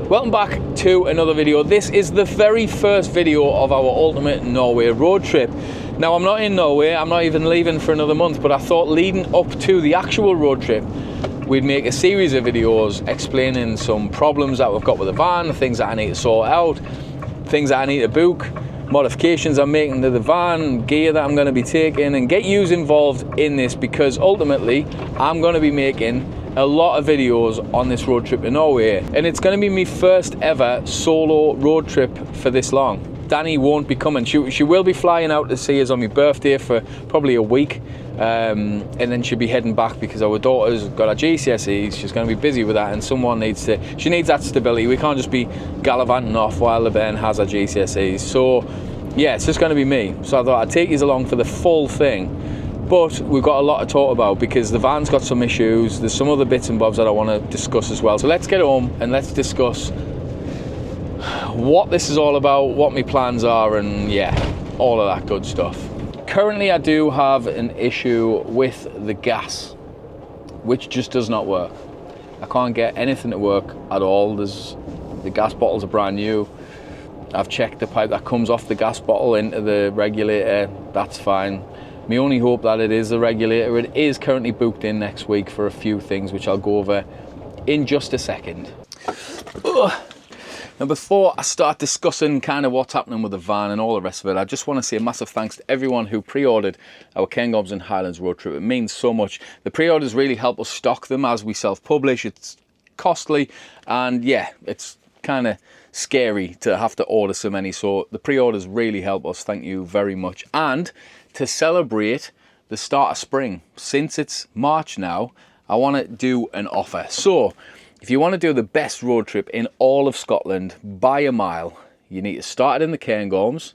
Welcome back to another video. This is the very first video of our ultimate Norway road trip. Now, I'm not in Norway, I'm not even leaving for another month, but I thought leading up to the actual road trip, we'd make a series of videos explaining some problems that we've got with the van, things that I need to sort out, things that I need to book, modifications I'm making to the van, gear that I'm going to be taking, and get you involved in this, because ultimately I'm going to be making a lot of videos on this road trip to Norway, and it's going to be my first ever solo road trip for this long. Danny won't be coming. She will be flying out to see us on my birthday for probably a week, and then she'll be heading back because our daughter's got her GCSEs. She's going to be busy with that, and she needs that stability. We can't just be gallivanting off while the Ben has her GCSEs. So yeah, it's just going to be me. So I thought I'd take you along for the full thing. But we've got a lot to talk about because the van's got some issues. There's some other bits and bobs that I want to discuss as well. So let's get home and let's discuss what this is all about, what my plans are, and yeah, all of that good stuff. Currently, I do have an issue with the gas, which just does not work. I can't get anything to work at all. The gas bottles are brand new. I've checked the pipe that comes off the gas bottle into the regulator. That's fine. My only hope that it is the regulator. It is currently booked in next week for a few things, which I'll go over in just a second. Ugh. Now, before I start discussing kind of what's happening with the van and all the rest of it, I just want to say a massive thanks to everyone who pre-ordered our Cairngorms and Highlands road trip. It means so much. The pre-orders really help us stock them as we self-publish. It's costly, and yeah, it's kind of scary to have to order so many. So the pre-orders really help us. Thank you very much. And to celebrate the start of spring, since it's March now, I want to do an offer. So if you want to do the best road trip in all of Scotland by a mile, you need to start it in the Cairngorms,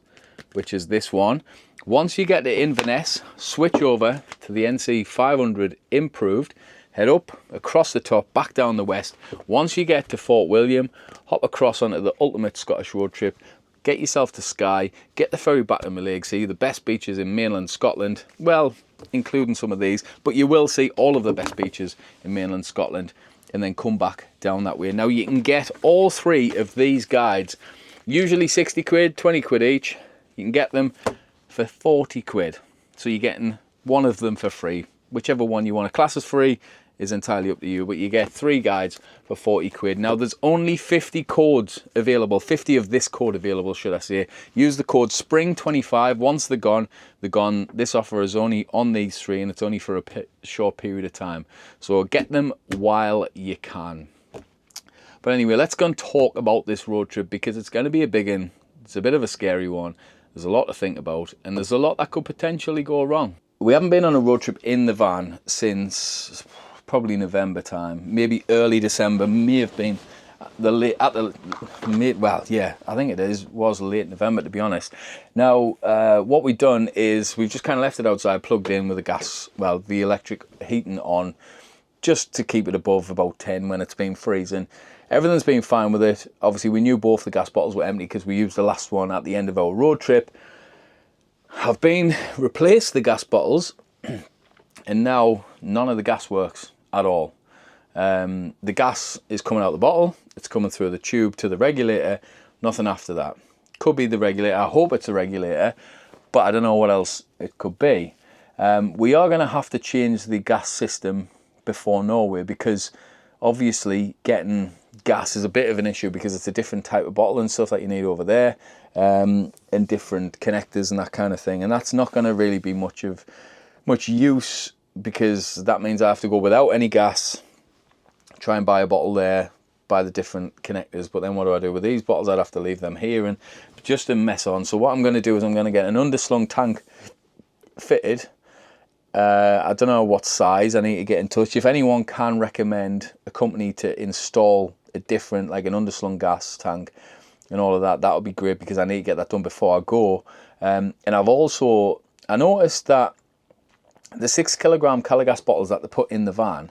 which is this one. Once you get to Inverness, switch over to the NC 500 Improved, head up, across the top, back down the west. Once you get to Fort William, hop across onto the ultimate Scottish road trip, get yourself to Skye, get the ferry back to Mallaig, see the best beaches in mainland Scotland, well, including some of these, but you will see all of the best beaches in mainland Scotland, and then come back down that way. Now, you can get all three of these guides, usually 60 quid, 20 quid each. You can get them for 40 quid. So you're getting one of them for free. Whichever one you want to class as free is entirely up to you, but you get 3 guides for 40 quid. Now, there's only 50 codes available, 50 of this code available, should I say. Use the code SPRING25. Once they're gone, they're gone. This offer is only on these 3, and it's only for a short period of time. So get them while you can. But anyway, let's go and talk about this road trip, because it's going to be a big one. It's a bit of a scary one. There's a lot to think about, and there's a lot that could potentially go wrong. We haven't been on a road trip in the van since probably November time, maybe early December, may have been well, yeah, I think was late November, to be honest. Now, what we've done is we've just kind of left it outside, plugged in with the gas, well, the electric heating on, just to keep it above about 10 when it's been freezing. Everything's been fine with it. Obviously, we knew both the gas bottles were empty because we used the last one at the end of our road trip. Have been replaced the gas bottles, and now none of the gas works at all. The gas is coming out the bottle, it's coming through the tube to the regulator, nothing after that. Could be the regulator, I hope it's the regulator, but I don't know what else it could be. We are going to have to change the gas system before Norway, because obviously getting gas is a bit of an issue, because it's a different type of bottle and stuff that you need over there, and different connectors and that kind of thing, and that's not going to really be much use, because that means I have to go without any gas, try and buy a bottle there, buy the different connectors, but then what do I do with these bottles? I'd have to leave them here, and just a mess on. So what I'm going to do is I'm going to get an underslung tank fitted. I don't know what size. I need to get in touch. If anyone can recommend a company to install a different, like an underslung gas tank and all of that, that would be great, because I need to get that done before I go. And I noticed that the 6 kilogram Caligas bottles that they put in the van,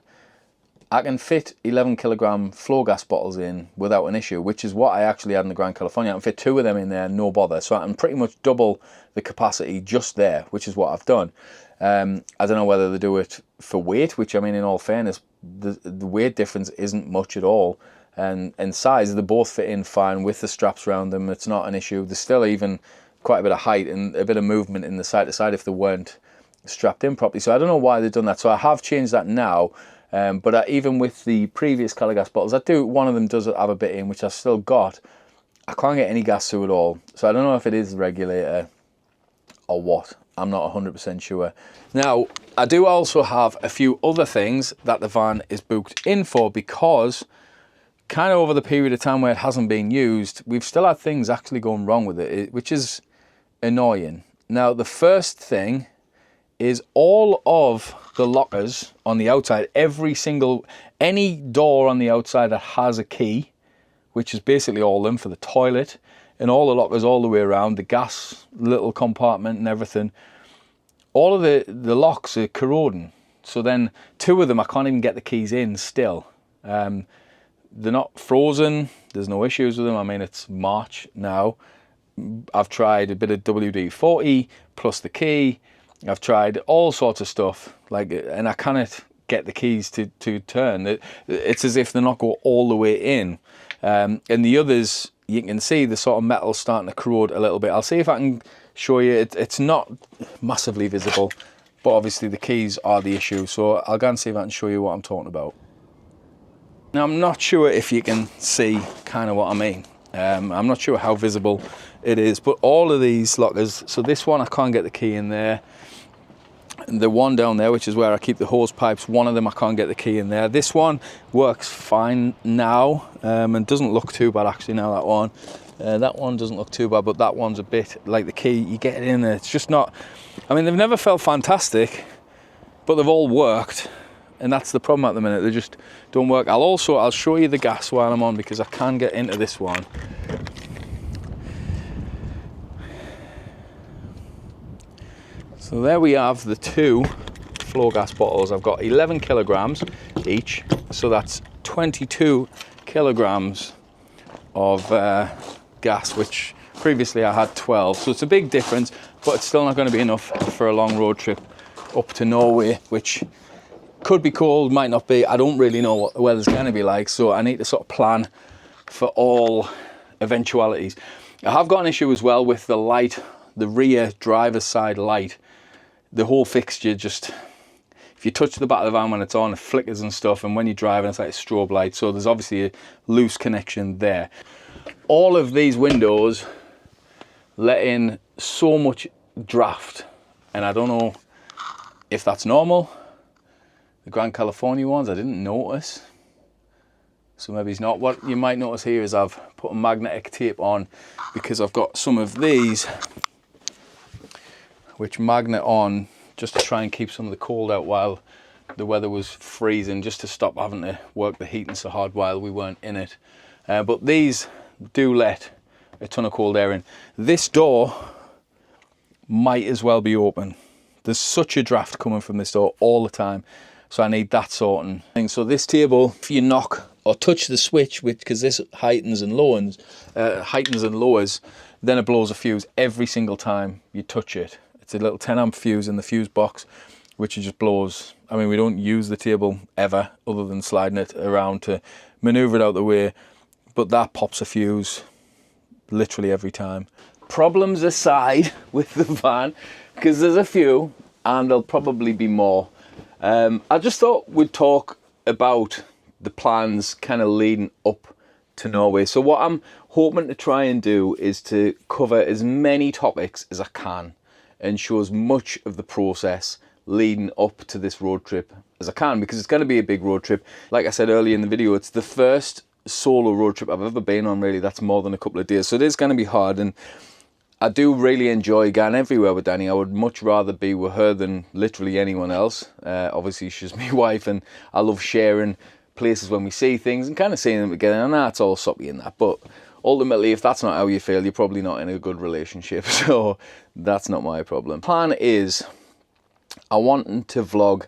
I can fit 11 kilogram flow gas bottles in without an issue, which is what I actually had in the Grand California. I can fit 2 of them in there, no bother. So I can pretty much double the capacity just there, which is what I've done. I don't know whether they do it for weight, which, I mean, in all fairness, the weight difference isn't much at all. and size, they both fit in fine with the straps around them. It's not an issue. There's still even quite a bit of height and a bit of movement in the side to side if they weren't strapped in properly. So I don't know why they've done that. So I have changed that now. But even with the previous colour gas bottles, one of them does have a bit in, which I've still got. I can't get any gas through at all. So I don't know if it is the regulator or what. I'm not 100% sure. Now, I do also have a few other things that the van is booked in for, because kind of over the period of time where it hasn't been used, we've still had things actually going wrong with it, which is annoying. Now, the first thing is all of the lockers on the outside, any door on the outside that has a key, which is basically all of them for the toilet, and all the lockers all the way around, the gas little compartment and everything, all of the locks are corroding. So then 2 of them, I can't even get the keys in still. They're not frozen, there's no issues with them. I mean, it's March now. I've tried a bit of WD-40 plus the key. I've tried all sorts of stuff, and I cannot get the keys to turn. It's as if they're not going all the way in. And the others, you can see the sort of metal starting to corrode a little bit. I'll see if I can show you. It's not massively visible, but obviously the keys are the issue. So I'll go and see if I can show you what I'm talking about. Now, I'm not sure if you can see kind of what I mean. I'm not sure how visible it is, but all of these lockers, so this one I can't get the key in there. The one down there, which is where I keep the hose pipes, one of them I can't get the key in there. This one works fine now, and doesn't look too bad actually now, that one doesn't look too bad, but that one's a bit like the key, you get it in there, it's just not, I mean, they've never felt fantastic, but they've all worked, and that's the problem at the minute, they just don't work. I'll show you the gas while I'm on, because I can get into this one. So there we have the 2 floor gas bottles. I've got 11 kilograms each, so that's 22 kilograms of gas, which previously I had 12. So it's a big difference, but it's still not going to be enough for a long road trip up to Norway, which could be cold, might not be. I don't really know what the weather's going to be like, so I need to sort of plan for all eventualities. I have got an issue as well with the light, the rear driver's side light. The whole fixture just, if you touch the back of the van when it's on, it flickers and stuff, and when you're driving it's like a strobe light, so there's obviously a loose connection there. All of these windows let in so much draft, and I don't know if that's normal. The Grand California ones I didn't notice, so maybe it's not. What you might notice here is I've put a magnetic tape on, because I've got some of these which magnet on just to try and keep some of the cold out while the weather was freezing, just to stop having to work the heating so hard while we weren't in it. But these do let a ton of cold air in. This door might as well be open. There's such a draft coming from this door all the time, so I need that sorting. So this table, if you knock or touch the switch, because this heightens and lowers, then it blows a fuse every single time you touch it. It's a little 10 amp fuse in the fuse box, which just blows. I mean, we don't use the table ever other than sliding it around to maneuver it out the way, but that pops a fuse literally every time. Problems aside with the van, because there's a few and there'll probably be more. I just thought we'd talk about the plans kind of leading up to Norway. So what I'm hoping to try and do is to cover as many topics as I can and show as much of the process leading up to this road trip as I can, because it's going to be a big road trip. Like I said earlier in the video, it's the first solo road trip I've ever been on, really. That's more than a couple of days, so it is going to be hard, and I do really enjoy going everywhere with Danny. I would much rather be with her than literally anyone else. Obviously she's my wife, and I love sharing places when we see things and kind of seeing them together, and that's all soppy in that, but ultimately, if that's not how you feel, you're probably not in a good relationship, so that's not my problem. Plan is, I want to vlog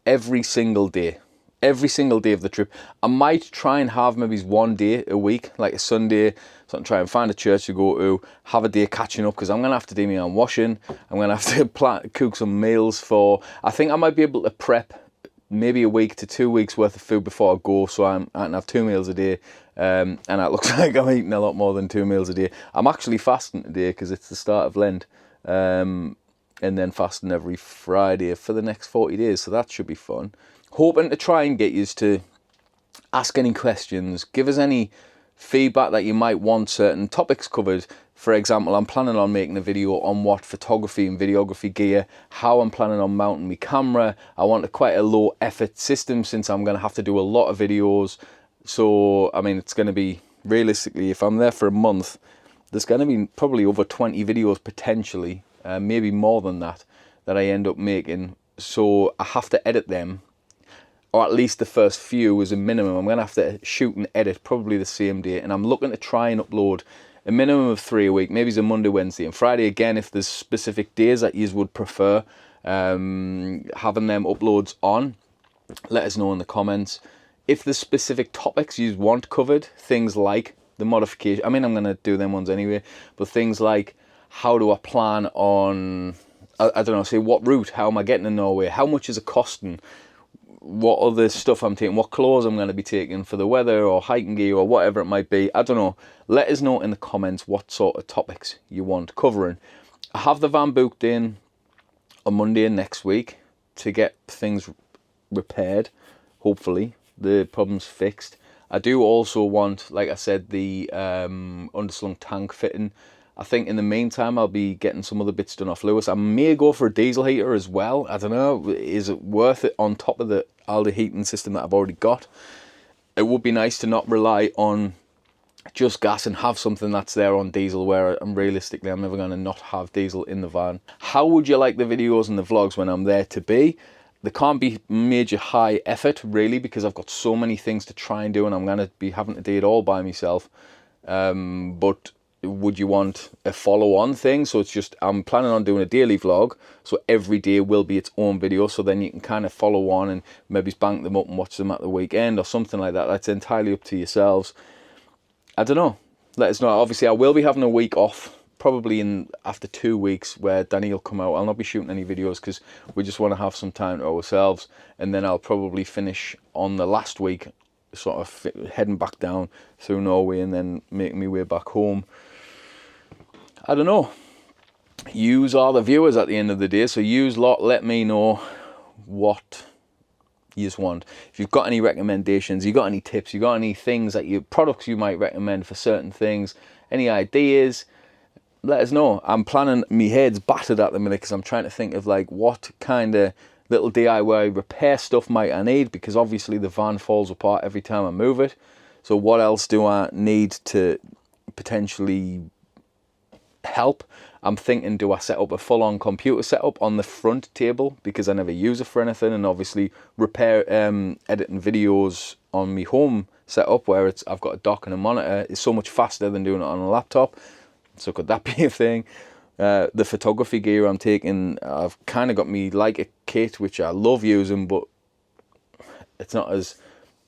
every single day of the trip. I might try and have maybe one day a week, like a Sunday, so I'm trying to find a church to go to, have a day catching up, because I'm going to have to do my own washing, I'm going to have to cook some meals for, I think I might be able to prep maybe a week to 2 weeks worth of food before I go, so I can have 2 meals a day, and it looks like I'm eating a lot more than 2 meals a day. I'm actually fasting today because it's the start of Lent, and then fasting every Friday for the next 40 days, so that should be fun. Hoping to try and get you to ask any questions, give us any feedback that you might want certain topics covered. For example, I'm planning on making a video on what photography and videography gear, how I'm planning on mounting my camera. I want quite a low effort system since I'm going to have to do a lot of videos. So, I mean, it's going to be, realistically, if I'm there for a month, there's going to be probably over 20 videos potentially, maybe more than that I end up making. So I have to edit them, or at least the first few as a minimum. I'm going to have to shoot and edit probably the same day, and I'm looking to try and upload a minimum of 3 a week. Maybe it's a Monday, Wednesday and Friday. Again, if there's specific days that you would prefer having them uploads on, let us know in the comments. If there's specific topics you want covered, things like the modification, I mean, I'm going to do them ones anyway, but things like how do I plan on, I don't know, say what route, how am I getting to Norway, how much is it costing, what other stuff I'm taking, what clothes I'm going to be taking for the weather or hiking gear or whatever it might be. I don't know. Let us know in the comments what sort of topics you want covering. I have the van booked in on Monday next week to get things repaired, hopefully, the problems fixed. I do also want, like I said, the underslung tank fitting. I think in the meantime I'll be getting some other bits done off Lewis. I may go for a diesel heater as well. I don't know, is it worth it on top of the Aldi heating system that I've already got? It would be nice to not rely on just gas and have something that's there on diesel, where I'm never going to not have diesel in the van. How would you like the videos and the vlogs when I'm there to be? There can't be major high effort really, because I've got so many things to try and do and I'm going to be having to do it all by myself. But would you want a follow-on thing? So it's just, I'm planning on doing a daily vlog, so every day will be its own video, so then you can kind of follow on and maybe bank them up and watch them at the weekend or something like that. That's entirely up to yourselves. I don't know, let us know. Obviously I will be having a week off, probably after 2 weeks, where Danny will come out. I'll not be shooting any videos because we just want to have some time to ourselves, and then I'll probably finish on the last week, sort of heading back down through Norway and then making my way back home. I don't know. Yous are the viewers at the end of the day, so yous lot, let me know what yous want. If you've got any recommendations, you got any tips, you got any things that products you might recommend for certain things, any ideas, let us know. I'm planning, my head's battered at the minute because I'm trying to think of like what kind of little DIY repair stuff might I need, because obviously the van falls apart every time I move it. So what else do I need to potentially help? I'm thinking, do I set up a full-on computer setup on the front table, because I never use it for anything, and obviously repair editing videos on my home setup where I've got a dock and a monitor is so much faster than doing it on a laptop. So could that be a thing? The photography gear I'm taking, I've kind of got me like a kit which I love using, but it's not as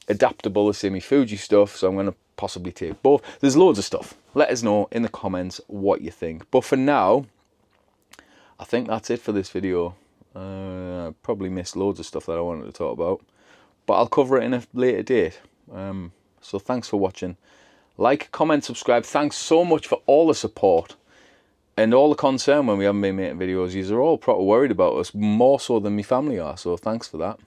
adaptable as say my Fuji stuff, so I'm going to possibly take both. There's loads of stuff. Let us know in the comments what you think. But for now, I think that's it for this video. I probably missed loads of stuff that I wanted to talk about, but I'll cover it in a later date. So thanks for watching. Like, comment, subscribe. Thanks so much for all the support and all the concern when we haven't been making videos. You're all proper worried about us, more so than my family are, so thanks for that.